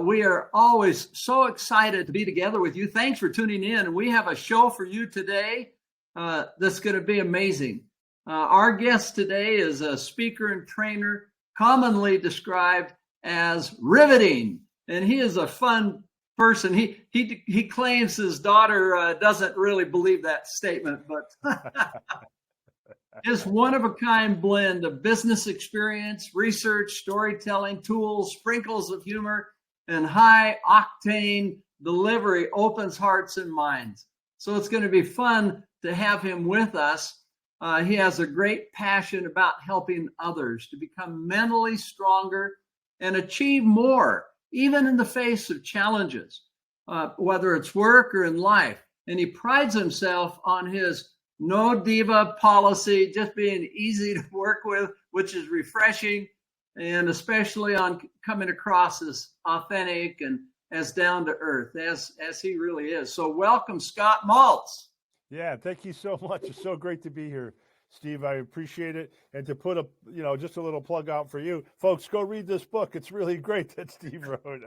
We are always so excited to be together with you. Thanks for tuning in. We have a show for you today that's going to be amazing. Our guest today is a speaker and trainer commonly described as riveting, and he is a fun person. He claims his daughter doesn't really believe that statement, but his one-of-a-kind blend of business experience, research, storytelling, tools, sprinkles of humor, and high-octane delivery opens hearts and minds. So it's going to be fun to have him with us. He has a great passion about helping others to become mentally stronger and achieve more, even in the face of challenges, whether it's work or in life. And he prides himself on his no diva policy, just being easy to work with, which is refreshing, and especially on coming across as authentic and as down to earth as he really is. So welcome, Scott Mautz. Yeah, thank you so much. It's so great to be here, Steve. I appreciate it. And to put just a little plug out for you, folks, go read this book. It's really great that Steve wrote.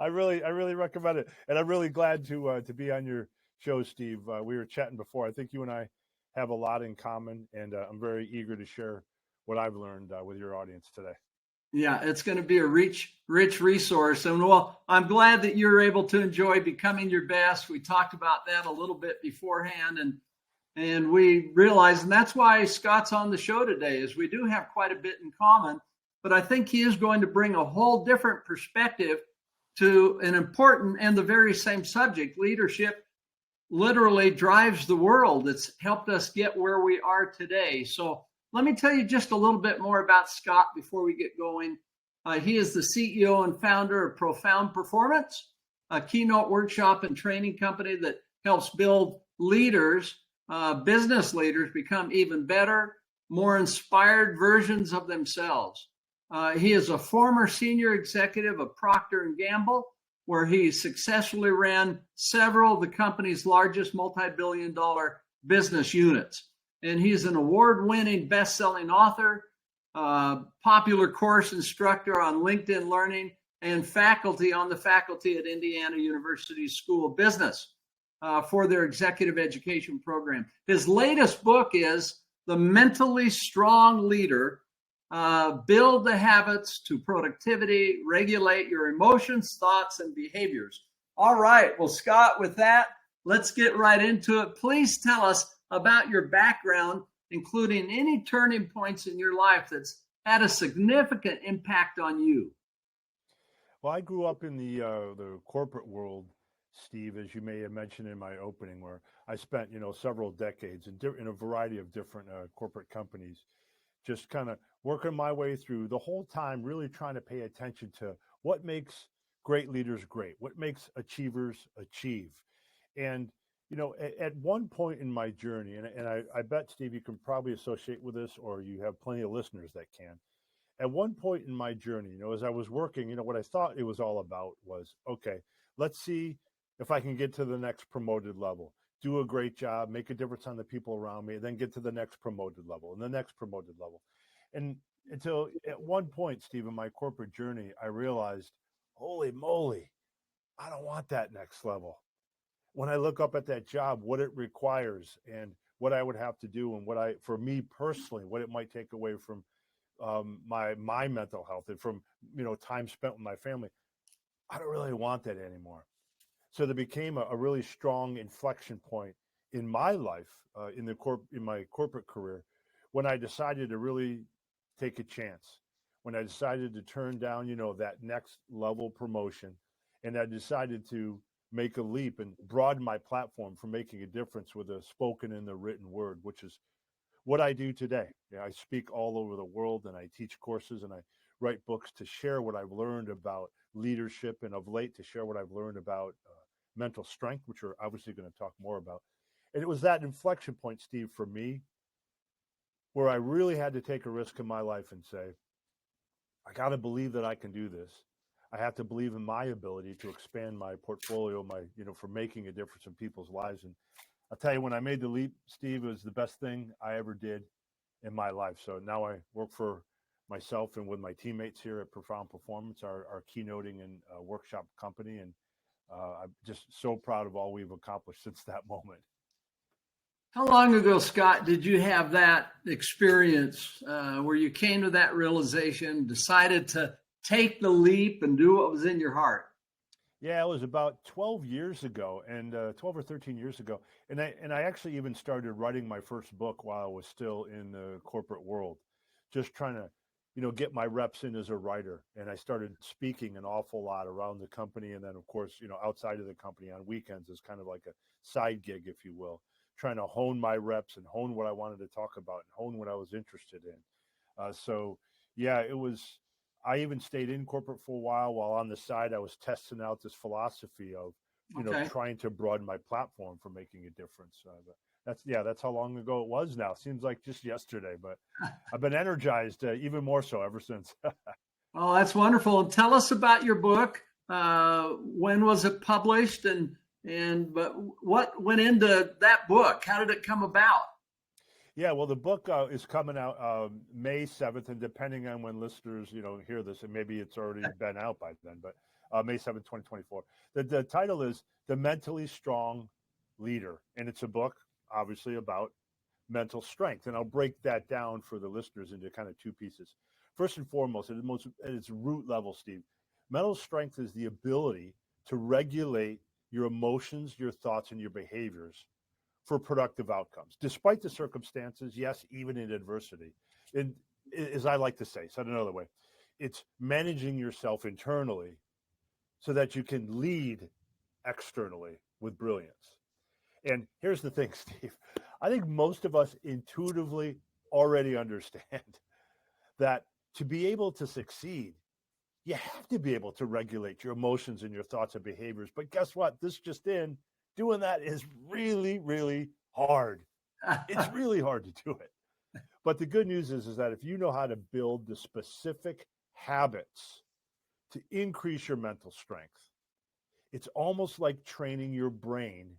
I really recommend it, and I'm really glad to be on your show, Steve. We were chatting before. I think you and I have a lot in common, and I'm very eager to share what I've learned with your audience today. Yeah, it's going to be a rich resource. And well, I'm glad that you're able to enjoy Becoming Your Best. We talked about that a little bit beforehand, and we realized, and that's why Scott's on the show today, is we do have quite a bit in common, but I think he is going to bring a whole different perspective to an important and the very same subject. Leadership literally drives the world. It's helped us get where we are today. So let me tell you just a little bit more about Scott before we get going. He is the CEO and founder of Profound Performance, a keynote workshop and training company that helps build leaders, business leaders, become even better, more inspired versions of themselves. He is a former senior executive of Procter & Gamble, where he successfully ran several of the company's largest multi-billion-dollar business units. And he's an award-winning best-selling author, popular course instructor on LinkedIn Learning, and faculty on the faculty at Indiana University School of Business for their executive education program. His latest book is The Mentally Strong Leader, Build the Habits to Productivity, Regulate Your Emotions, Thoughts, and Behaviors. All right. Well, Scott, with that, let's get right into it. Please tell us about your background, including any turning points in your life that's had a significant impact on you. Well, I grew up in the corporate world, Steve, as you may have mentioned in my opening, where I spent several decades in a variety of different corporate companies, just kind of working my way through the whole time, really trying to pay attention to what makes great leaders great, what makes achievers achieve. And at one point in my journey, and I bet, Steve, you can probably associate with this, or you have plenty of listeners that can. At one point in my journey, as I was working, what I thought it was all about was, okay, let's see if I can get to the next promoted level, do a great job, make a difference on the people around me, and then get to the next promoted level and the next promoted level. And until at one point, Steve, in my corporate journey, I realized, holy moly, I don't want that next level. When I look up at that job, what it requires and what I would have to do, and for me personally, what it might take away from my mental health and from time spent with my family, I don't really want that anymore. So there became a really strong inflection point in my life, in my corporate career, when I decided to really take a chance. When I decided to turn down, that next level promotion, and I decided to make a leap and broaden my platform for making a difference with the spoken and the written word, which is what I do today. I speak all over the world, and I teach courses, and I write books to share what I've learned about leadership, and of late to share what I've learned about mental strength, which we're obviously going to talk more about. And it was that inflection point, Steve, for me, where I really had to take a risk in my life and say, I got to believe that I can do this. I have to believe in my ability to expand my portfolio, for making a difference in people's lives. And I'll tell you, when I made the leap, Steve, it was the best thing I ever did in my life. So now I work for myself and with my teammates here at Profound Performance, our keynoting and workshop company. And I'm just so proud of all we've accomplished since that moment. How long ago, Scott, did you have that experience where you came to that realization, decided to take the leap and do what was in your heart? Yeah, it was about 12 years ago, and 12 or 13 years ago. And I actually even started writing my first book while I was still in the corporate world, just trying to, get my reps in as a writer. And I started speaking an awful lot around the company. And then, of course, outside of the company on weekends as kind of like a side gig, if you will, trying to hone my reps and hone what I wanted to talk about and hone what I was interested in. Yeah, it was. I even stayed in corporate for a while on the side I was testing out this philosophy of, trying to broaden my platform for making a difference. That's how long ago it was now. Seems like just yesterday, but I've been energized even more so ever since. Oh, that's wonderful. And tell us about your book. When was it published, but what went into that book? How did it come about? Yeah, well, the book is coming out May 7th, and depending on when listeners, hear this, and maybe it's already been out by then, but May 7th, 2024. The title is The Mentally Strong Leader, and it's a book, obviously, about mental strength. And I'll break that down for the listeners into kind of two pieces. First and foremost, at its root level, Steve, mental strength is the ability to regulate your emotions, your thoughts, and your behaviors for productive outcomes, despite the circumstances, yes, even in adversity. And as I like to say, said another way, it's managing yourself internally so that you can lead externally with brilliance. And here's the thing, Steve. I think most of us intuitively already understand that to be able to succeed, you have to be able to regulate your emotions and your thoughts and behaviors. But guess what? Doing that is really, really hard. It's really hard to do it. But the good news is that if you know how to build the specific habits to increase your mental strength, it's almost like training your brain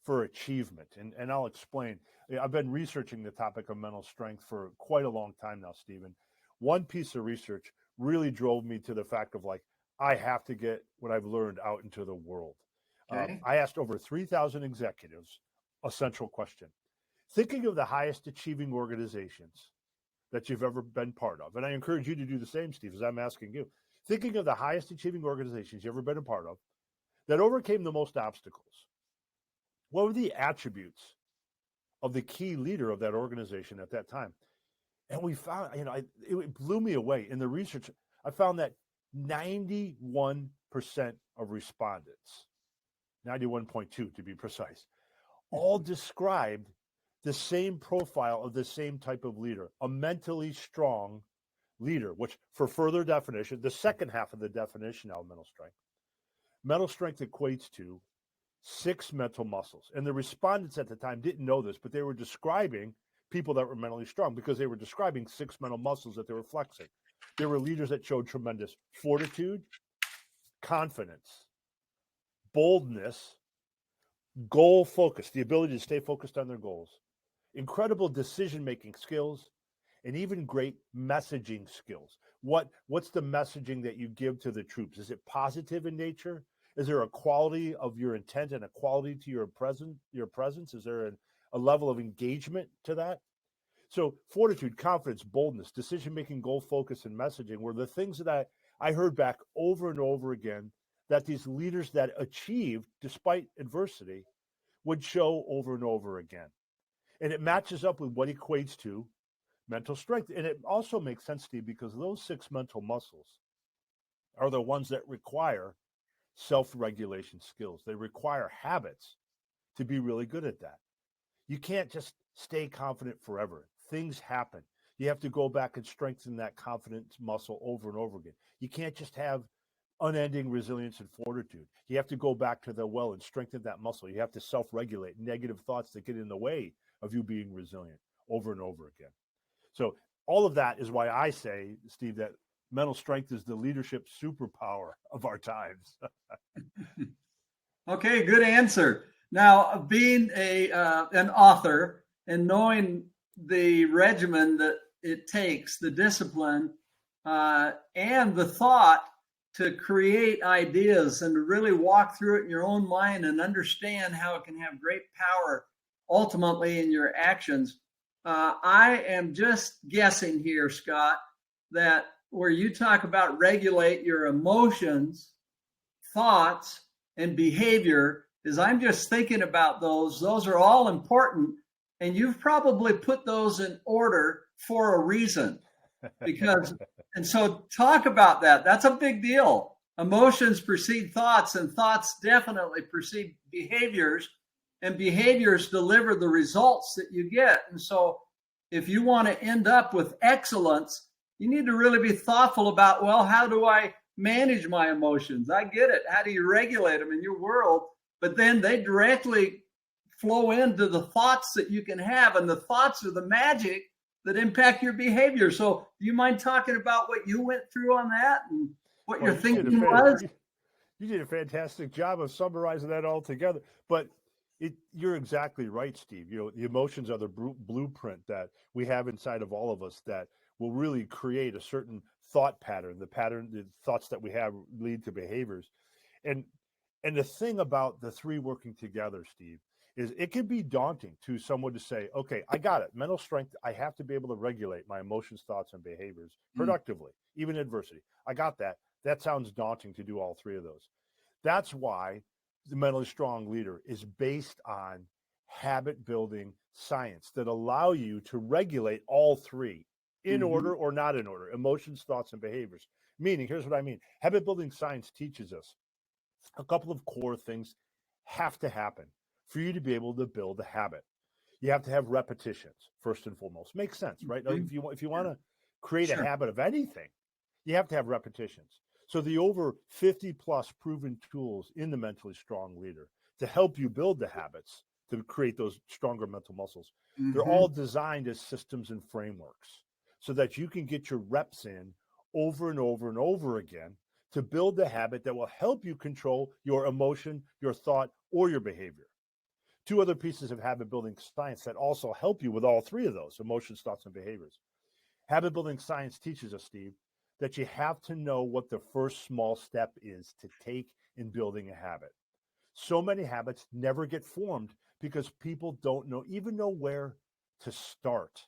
for achievement. And I'll explain. I've been researching the topic of mental strength for quite a long time now, Stephen. One piece of research really drove me to the fact of I have to get what I've learned out into the world. Okay. I asked over 3,000 executives a central question. Thinking of the highest achieving organizations that you've ever been part of, and I encourage you to do the same, Steve, as I'm asking you. Thinking of the highest achieving organizations you've ever been a part of that overcame the most obstacles. What were the attributes of the key leader of that organization at that time? And we found, it blew me away. In the research, I found that 91% of respondents, 91.2 to be precise, all described the same profile of the same type of leader, a mentally strong leader, which for further definition, the second half of the definition of mental strength equates to 6 mental muscles. And the respondents at the time didn't know this, but they were describing people that were mentally strong because they were describing 6 mental muscles that they were flexing. There were leaders that showed tremendous fortitude, confidence, boldness, goal focus, the ability to stay focused on their goals, incredible decision-making skills, and even great messaging skills. What's the messaging that you give to the troops? Is it positive in nature? Is there a quality of your intent and a quality to your presence? Is there a level of engagement to that? So fortitude, confidence, boldness, decision-making, goal focus, and messaging were the things that I heard back over and over again that these leaders that achieved despite adversity would show over and over again. And it matches up with what equates to mental strength. And it also makes sense, Steve, because those 6 mental muscles are the ones that require self-regulation skills. They require habits to be really good at that. You can't just stay confident forever. Things happen. You have to go back and strengthen that confidence muscle over and over again. You can't just have unending resilience and fortitude. You have to go back to the well and strengthen that muscle. You have to self-regulate negative thoughts that get in the way of you being resilient over and over again. So all of that is why I say, Steve, that mental strength is the leadership superpower of our times. Okay, good answer. Now, being an author and knowing the regimen that it takes, the discipline and the thought to create ideas and to really walk through it in your own mind and understand how it can have great power ultimately in your actions. I am just guessing here, Scott, that where you talk about regulate your emotions, thoughts, and behavior, is I'm just thinking about those. Those are all important. And you've probably put those in order for a reason. Because, and so talk about that. That's a big deal. Emotions precede thoughts, and thoughts definitely precede behaviors, and behaviors deliver the results that you get. And so if you want to end up with excellence, you need to really be thoughtful about, well, how do I manage my emotions? I get it. How do you regulate them in your world? But then they directly flow into the thoughts that you can have, and the thoughts are the magic that impact your behavior. So do you mind talking about what you went through on that and what your thinking was? You did a fantastic job of summarizing that all together. But you're exactly right, Steve. The emotions are the blueprint that we have inside of all of us that will really create a certain thought pattern. The thoughts that we have lead to behaviors. And the thing about the three working together, Steve, is it can be daunting to someone to say, okay, I got it. Mental strength, I have to be able to regulate my emotions, thoughts, and behaviors productively, even in adversity. I got that. That sounds daunting to do all three of those. That's why the mentally strong leader is based on habit building science that allow you to regulate all three in order or not in order, emotions, thoughts, and behaviors. Meaning, here's what I mean. Habit building science teaches us a couple of core things have to happen for you to be able to build a habit. You have to have repetitions, first and foremost. Makes sense, right? If you want to create a habit of anything, you have to have repetitions. So the over 50 plus proven tools in the mentally strong leader to help you build the habits to create those stronger mental muscles, they're all designed as systems and frameworks so that you can get your reps in over and over and over again to build the habit that will help you control your emotion, your thought, or your behavior. Two other pieces of habit building science that also help you with all three of those, emotions, thoughts, and behaviors. Habit building science teaches us, Steve, that you have to know what the first small step is to take in building a habit. So many habits never get formed because people don't even know where to start.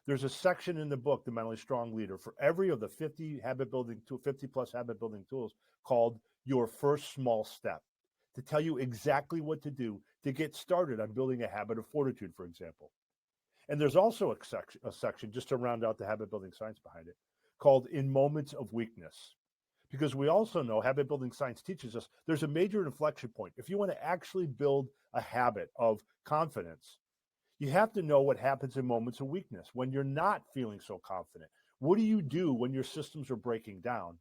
There's a section in the book, The Mentally Strong Leader, for every of the 50 plus habit building tools called Your First Small Step, to tell you exactly what to do to get started on building a habit of fortitude, for example. And there's also a section just to round out the habit building science behind it called In Moments of Weakness. Because we also know habit building science teaches us there's a major inflection point. If you want to actually build a habit of confidence, you have to know what happens in moments of weakness when you're not feeling so confident. What do you do when your systems are breaking down?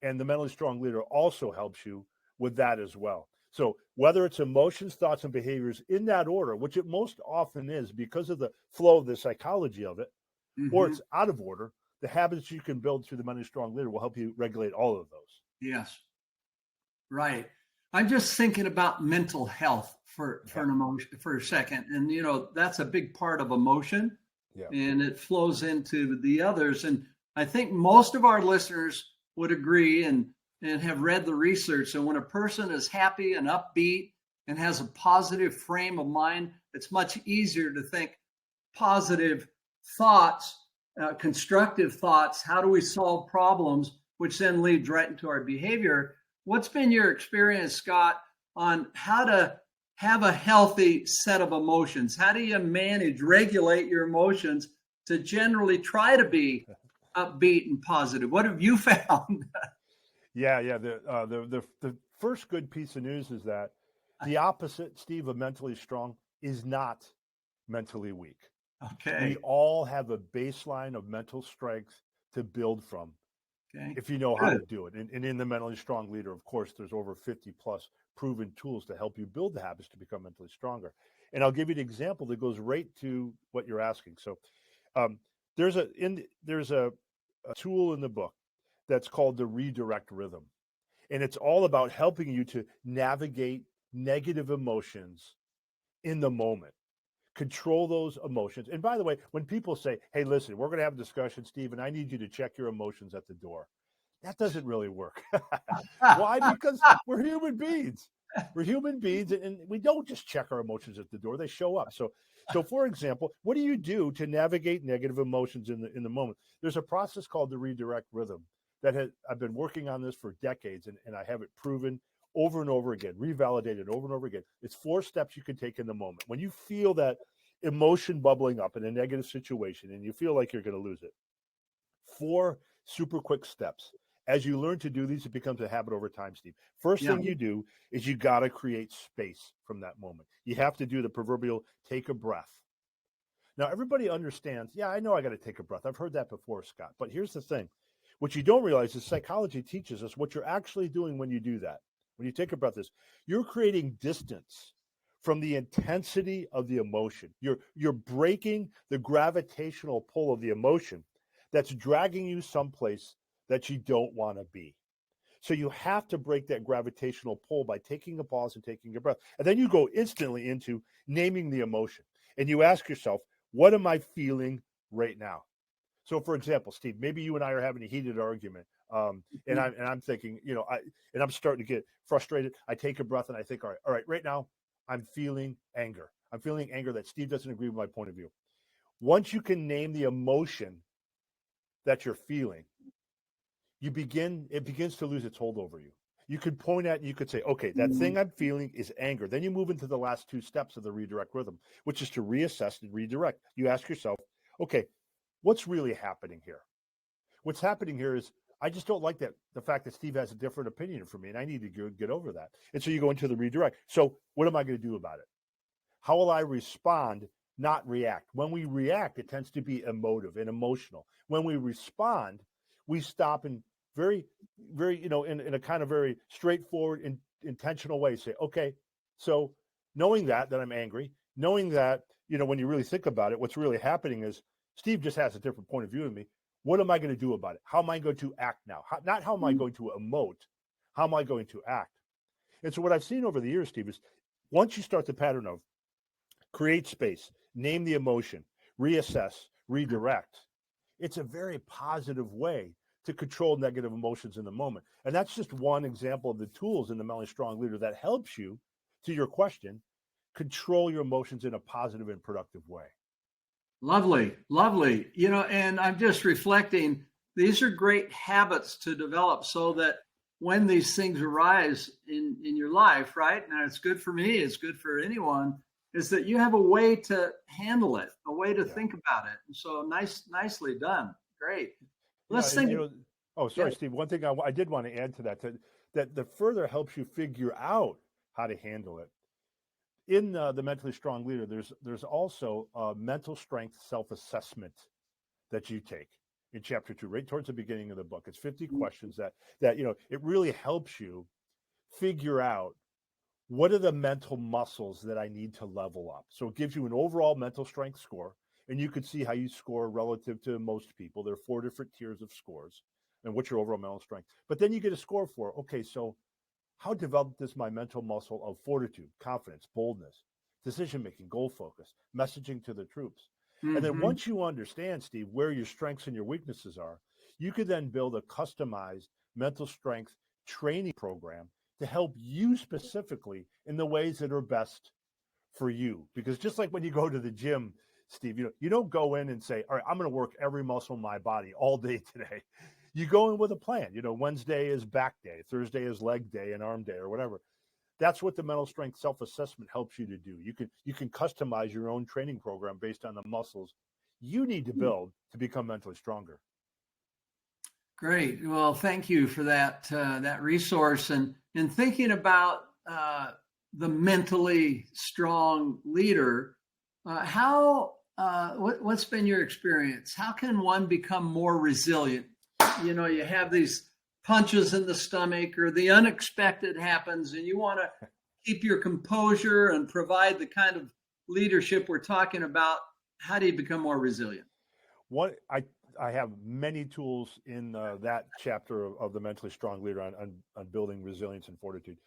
And the mentally strong leader also helps you with that as well. So whether it's emotions, thoughts, and behaviors in that order, which it most often is because of the flow of the psychology of it, or it's out of order, the habits you can build through the mentally strong leader will help you regulate all of those. Yes. Right. I'm just thinking about mental health for an emotion for a second. And, that's a big part of emotion and it flows into the others. And I think most of our listeners would agree and have read the research. And when a person is happy and upbeat and has a positive frame of mind, it's much easier to think positive thoughts, constructive thoughts. How do we solve problems, which then leads right into our behavior? What's been your experience, Scott, on how to have a healthy set of emotions? How do you regulate your emotions to generally try to be upbeat and positive? What have you found? The first good piece of news is that the opposite, Steve, of mentally strong is not mentally weak. Okay. We all have a baseline of mental strength to build from. Okay. If you know how to do it. And in the mentally strong leader, of course, there's over 50 plus proven tools to help you build the habits to become mentally stronger. And I'll give you an example that goes right to what you're asking. So there's a tool in the book that's called the redirect rhythm. And it's all about helping you to navigate negative emotions in the moment. Control those emotions. And by the way, when people say, hey, listen, we're going to have a discussion, Steve, and I need you to check your emotions at the door, that doesn't really work. Why? Because we're human beings. We're human beings, and we don't just check our emotions at the door; they show up. So, for example, what do you do to navigate negative emotions in the moment? There's a process called the redirect rhythm I've been working on this for decades, and I have it proven over and over again, revalidated over and over again. It's 4 steps you can take in the moment. When you feel that emotion bubbling up in a negative situation and you feel like you're going to lose it, 4 super quick steps. As you learn to do these, it becomes a habit over time, Steve. First thing you do is you got to create space from that moment. You have to do the proverbial take a breath. Now, everybody understands, yeah, I know I got to take a breath. I've heard that before, Scott. But here's the thing. What you don't realize is psychology teaches us what you're actually doing when you do that. When you take a breath, you're creating distance from the intensity of the emotion. You're breaking the gravitational pull of the emotion that's dragging you someplace that you don't want to be. So you have to break that gravitational pull by taking a pause and taking a breath. And then you go instantly into naming the emotion. And you ask yourself, what am I feeling right now? So, for example, Steve, maybe you and I are having a heated argument, and I'm thinking, and I'm starting to get frustrated. I take a breath and I think, all right, right now I'm feeling anger. I'm feeling anger that Steve doesn't agree with my point of view. Once you can name the emotion that you're feeling, it begins to lose its hold over you. You could point at, you could say, okay, that thing I'm feeling is anger. Then you move into the last 2 steps of the redirect rhythm, which is to reassess and redirect. You ask yourself, okay, what's really happening here? What's happening here is I just don't like the fact that Steve has a different opinion from me, and I need to get over that. And so you go into the redirect. So what am I going to do about it? How will I respond, not react? When we react, it tends to be emotive and emotional. When we respond, we stop and very, very, in a kind of very straightforward, intentional way, say, okay, so knowing that I'm angry, knowing that, when you really think about it, what's really happening is Steve just has a different point of view than me. What am I going to do about it? How am I going to act now? Not how am I going to emote? How am I going to act? And so what I've seen over the years, Steve, is once you start the pattern of create space, name the emotion, reassess, redirect, it's a very positive way to control negative emotions in the moment. And that's just one example of the tools in the Mentally Strong Leader that helps you, to your question, control your emotions in a positive and productive way. Lovely, lovely. And I'm just reflecting, these are great habits to develop so that when these things arise in your life, right? Now, it's good for me, it's good for anyone, is that you have a way to handle it, a way to think about it. And so nicely done. Great. Let's think. Sorry, Steve. One thing I did want to add to that further helps you figure out how to handle it. In the Mentally Strong Leader, there's also a mental strength self-assessment that you take in chapter 2, right towards the beginning of the book. It's 50 questions that it really helps you figure out what are the mental muscles that I need to level up. So it gives you an overall mental strength score, and you can see how you score relative to most people. There are 4 different tiers of scores, and what's your overall mental strength. But then you get a score for, okay, so how developed is my mental muscle of fortitude, confidence, boldness, decision-making, goal focus, messaging to the troops? Mm-hmm. And then once you understand, Steve, where your strengths and your weaknesses are, you could then build a customized mental strength training program to help you specifically in the ways that are best for you. Because just like when you go to the gym, Steve, you don't go in and say, all right, I'm going to work every muscle in my body all day today. You go in with a plan. Wednesday is back day, Thursday is leg day and arm day or whatever. That's what the mental strength self-assessment helps you to do. You can customize your own training program based on the muscles you need to build to become mentally stronger. Great. Well, thank you for that resource and thinking about the mentally strong leader. What's been your experience? How can one become more resilient? You have these punches in the stomach or the unexpected happens and you want to keep your composure and provide the kind of leadership we're talking about. How do you become more resilient? I have many tools in that chapter of the Mentally Strong Leader on building resilience and fortitude.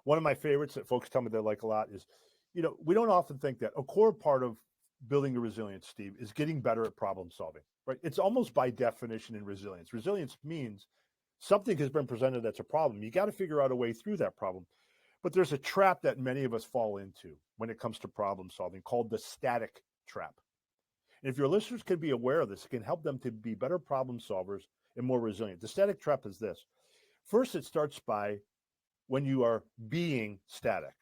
One of my favorites that folks tell me they like a lot is, we don't often think that a core part of building your resilience, Steve, is getting better at problem solving, right? It's almost by definition in resilience. Resilience means something has been presented that's a problem. You got to figure out a way through that problem. But there's a trap that many of us fall into when it comes to problem solving called the static trap. And if your listeners can be aware of this, it can help them to be better problem solvers and more resilient. The static trap is this. First, it starts by when you are being static,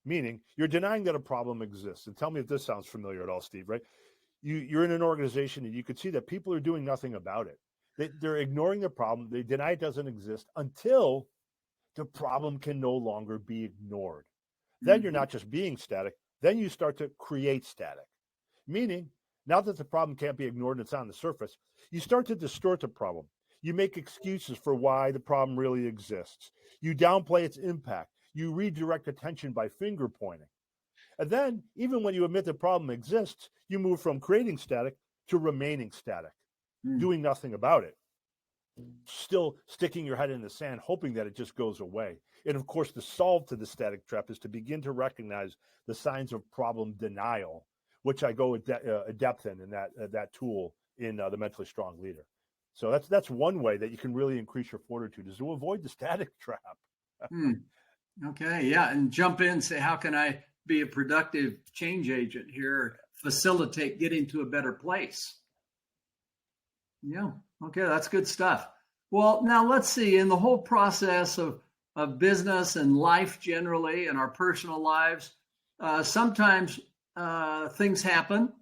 meaning you're denying that a problem exists. And tell me if this sounds familiar at all, Steve, right? You're in an organization and you can see that people are doing nothing about it. They're ignoring the problem. They deny it doesn't exist until the problem can no longer be ignored. Then you're not just being static, then you start to create static. Meaning, now that the problem can't be ignored and it's on the surface, you start to distort the problem. You make excuses for why the problem really exists. You downplay its impact. You redirect attention by finger pointing. And then, even when you admit the problem exists, you move from creating static to remaining static, doing nothing about it. Still sticking your head in the sand, hoping that it just goes away. And of course, the solve to the static trap is to begin to recognize the signs of problem denial, which I go depth in that tool in the Mentally Strong Leader. So that's one way that you can really increase your fortitude, is to avoid the static trap. Okay, yeah, and jump in and say, how can I be a productive change agent here, facilitate getting to a better place? Yeah. Okay, that's good stuff. Well, now let's see, in the whole process of business and life generally and our personal lives, sometimes things happen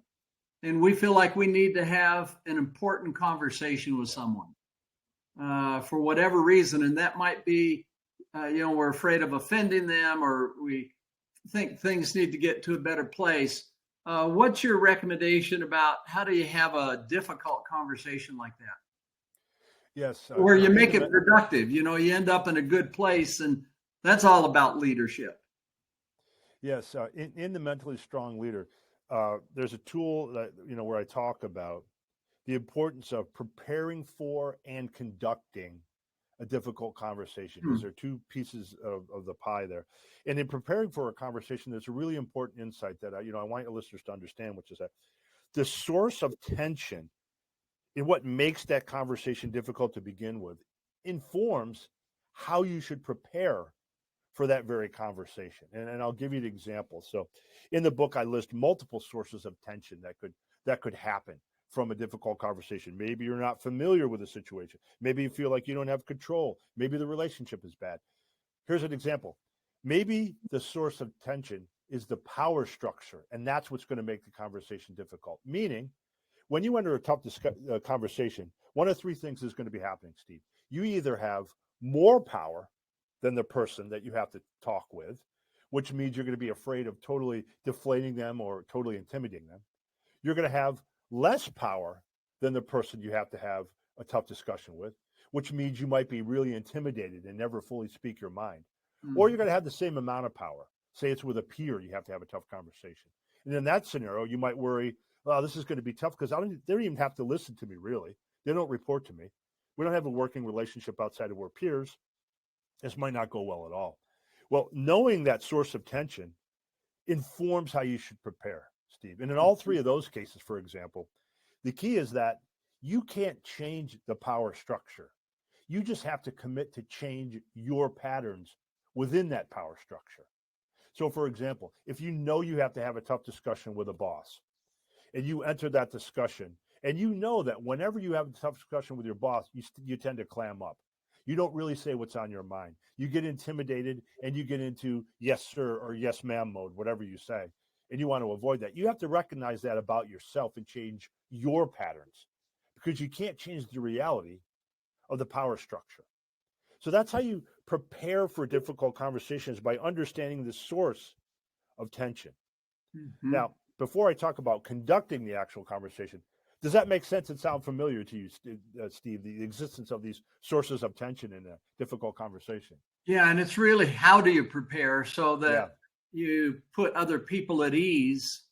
and we feel like we need to have an important conversation with someone for whatever reason. And that might be, we're afraid of offending them, or we think things need to get to a better place. What's your recommendation about how do you have a difficult conversation like that? Yes. Where you make it productive, you end up in a good place, and that's all about leadership. Yes. In the Mentally Strong Leader, there's a tool that, where I talk about the importance of preparing for and conducting a difficult conversation, because there are two pieces of the pie there. And in preparing for a conversation, there's a really important insight that I want your listeners to understand, which is that the source of tension in what makes that conversation difficult to begin with informs how you should prepare for that very conversation. And I'll give you an example. So in the book, I list multiple sources of tension that could happen from a difficult conversation. Maybe you're not familiar with the situation. Maybe you feel like you don't have control. Maybe the relationship is bad. Here's an example. Maybe the source of tension is the power structure, and that's what's going to make the conversation difficult. Meaning, when you enter a tough conversation, one of three things is going to be happening, Steve. You either have more power than the person that you have to talk with, which means you're going to be afraid of totally deflating them or totally intimidating them. You're going to have less power than the person you have to have a tough discussion with, which means you might be really intimidated and never fully speak your mind. Or you're going to have the same amount of power. Say it's with a peer, you have to have a tough conversation. And in that scenario, you might worry, well, this is going to be tough because they don't even have to listen to me, really. They don't report to me. We don't have a working relationship outside of our peers. This might not go well at all. Well, knowing that source of tension informs how you should prepare, Steve. And in all three of those cases, for example, the key is that you can't change the power structure. You just have to commit to change your patterns within that power structure. So, for example, if you know you have to have a tough discussion with a boss, and you enter that discussion, and you know that whenever you have a tough discussion with your boss, you tend to clam up. You don't really say what's on your mind. You get intimidated, and you get into yes, sir, or yes, ma'am mode, whatever you say, and you want to avoid that. You have to recognize that about yourself and change your patterns, because you can't change the reality of the power structure. So that's how you prepare for difficult conversations, by understanding the source of tension. Now, before I talk about conducting the actual conversation, does that make sense and sound familiar to you, Steve, the existence of these sources of tension in a difficult conversation? Yeah, and it's really, how do you prepare so that you put other people at ease,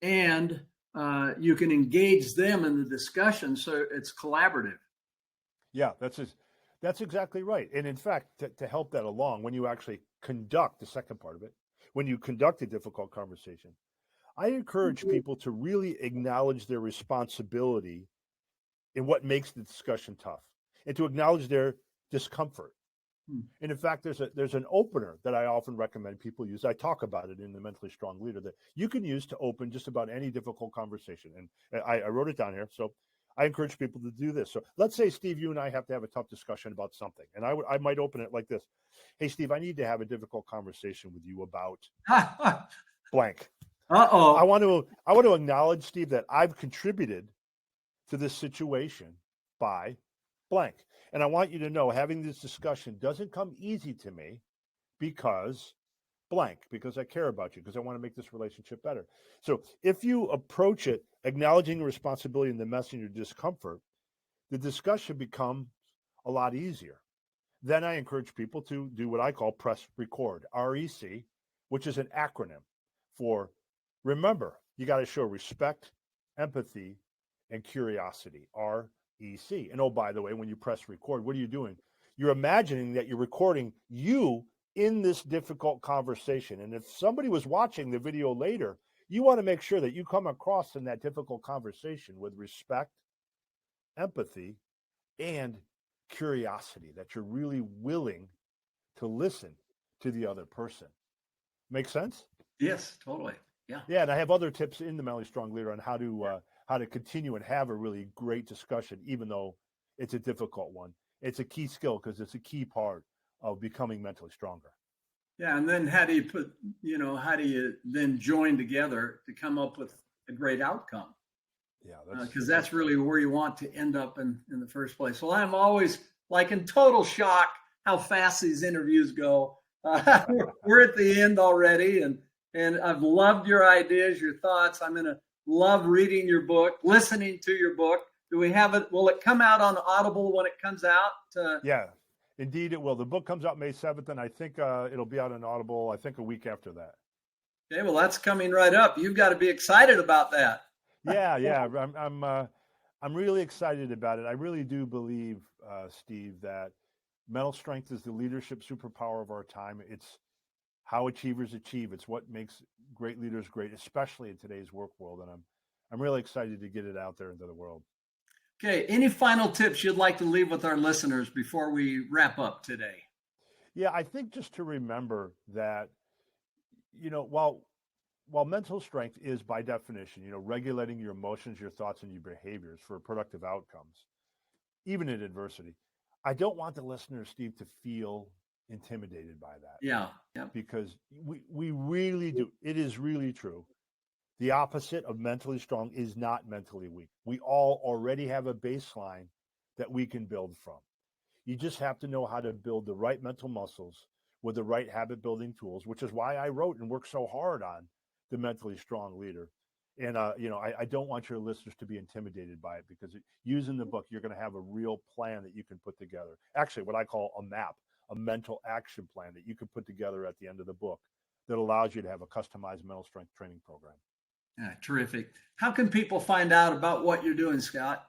and you can engage them in the discussion so it's collaborative. Yeah, that's exactly right. And in fact, to help that along, when you actually conduct the second part of it, when you conduct a difficult conversation, I encourage people to really acknowledge their responsibility in what makes the discussion tough, and to acknowledge their discomfort. And in fact, there's an opener that I often recommend people use. I talk about it in the Mentally Strong Leader that you can use to open just about any difficult conversation. And I wrote it down here. So I encourage people to do this. So let's say, Steve, you and I have to have a tough discussion about something. And I might open it like this. Hey, Steve, I need to have a difficult conversation with you about blank. Uh-oh. I want to acknowledge, Steve, that I've contributed to this situation by blank. And I want you to know having this discussion doesn't come easy to me because blank, because I care about you, because I want to make this relationship better. So if you approach it acknowledging your responsibility and the mess and your discomfort, the discussion becomes a lot easier. Then I encourage people to do what I call press record, REC, which is an acronym for remember, you got to show respect, empathy, and curiosity, REC. And oh, by the way, when you press record, what are you doing? You're imagining that you're recording you in this difficult conversation. And if somebody was watching the video later, you want to make sure that you come across in that difficult conversation with respect, empathy, and curiosity, that you're really willing to listen to the other person. Make sense? Yes, totally. Yeah. Yeah, and I have other tips in the Mentally Strong Leader on how to continue and have a really great discussion, even though it's a difficult one. It's a key skill because it's a key part of becoming mentally stronger. Yeah, and then how do you then join together to come up with a great outcome? Yeah, because that's really where you want to end up in the first place. Well, I'm always like in total shock how fast these interviews go. We're at the end already, and I've loved your ideas, your thoughts. I'm going to love reading your book, listening to your book. Do we have it? Will it come out on Audible when it comes out? Yeah, indeed it will. The book comes out May 7th, and I think it'll be out on Audible, I think, a week after that. Okay, well, that's coming right up. You've got to be excited about that. Yeah. I'm really excited about it. I really do believe, Steve, that mental strength is the leadership superpower of our time. It's how achievers achieve. It's what makes great leaders great, especially in today's work world. And I'm really excited to get it out there into the world. Okay. Any final tips you'd like to leave with our listeners before we wrap up today? Yeah, I think just to remember that, while mental strength is by definition, regulating your emotions, your thoughts, and your behaviors for productive outcomes, even in adversity, I don't want the listener, Steve, to feel intimidated by that. Yeah. Because we really do. It is really true. The opposite of mentally strong is not mentally weak. We all already have a baseline that we can build from. You just have to know how to build the right mental muscles with the right habit building tools, which is why I wrote and worked so hard on the Mentally Strong Leader. And, I don't want your listeners to be intimidated by it, because using the book, you're going to have a real plan that you can put together. Actually, what I call a map, a mental action plan that you can put together at the end of the book that allows you to have a customized mental strength training program. Yeah, terrific. How can people find out about what you're doing, Scott?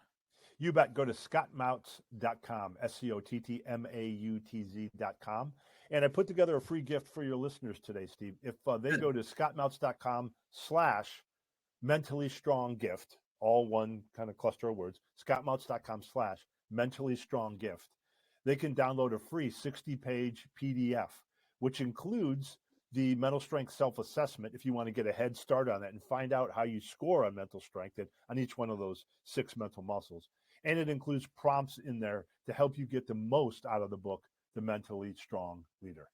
You bet. Go to scottmautz.com, SCOTTMAUTZ.com. And I put together a free gift for your listeners today, Steve. If they go to scottmautz.com/mentally strong gift, all one kind of cluster of words, scottmautz.com/mentally strong gift, they can download a free 60-page PDF, which includes the mental strength self-assessment if you want to get a head start on that and find out how you score on mental strength on each one of those 6 mental muscles. And it includes prompts in there to help you get the most out of the book, The Mentally Strong Leader.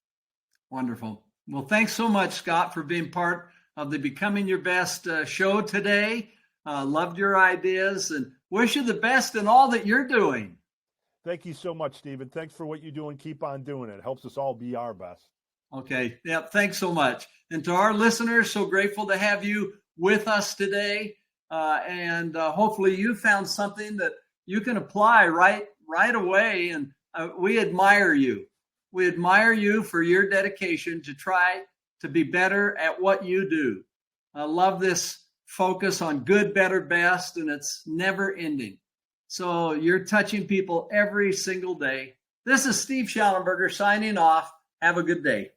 Wonderful. Well, thanks so much, Scott, for being part of the Becoming Your Best show today. Loved your ideas and wish you the best in all that you're doing. Thank you so much, Stephen. Thanks for what you do and keep on doing it. It helps us all be our best. Okay. Yeah. Thanks so much. And to our listeners, so grateful to have you with us today. And hopefully you found something that you can apply right away. And we admire you. We admire you for your dedication to try to be better at what you do. I love this focus on good, better, best, and it's never ending. So you're touching people every single day. This is Steve Schallenberger signing off. Have a good day.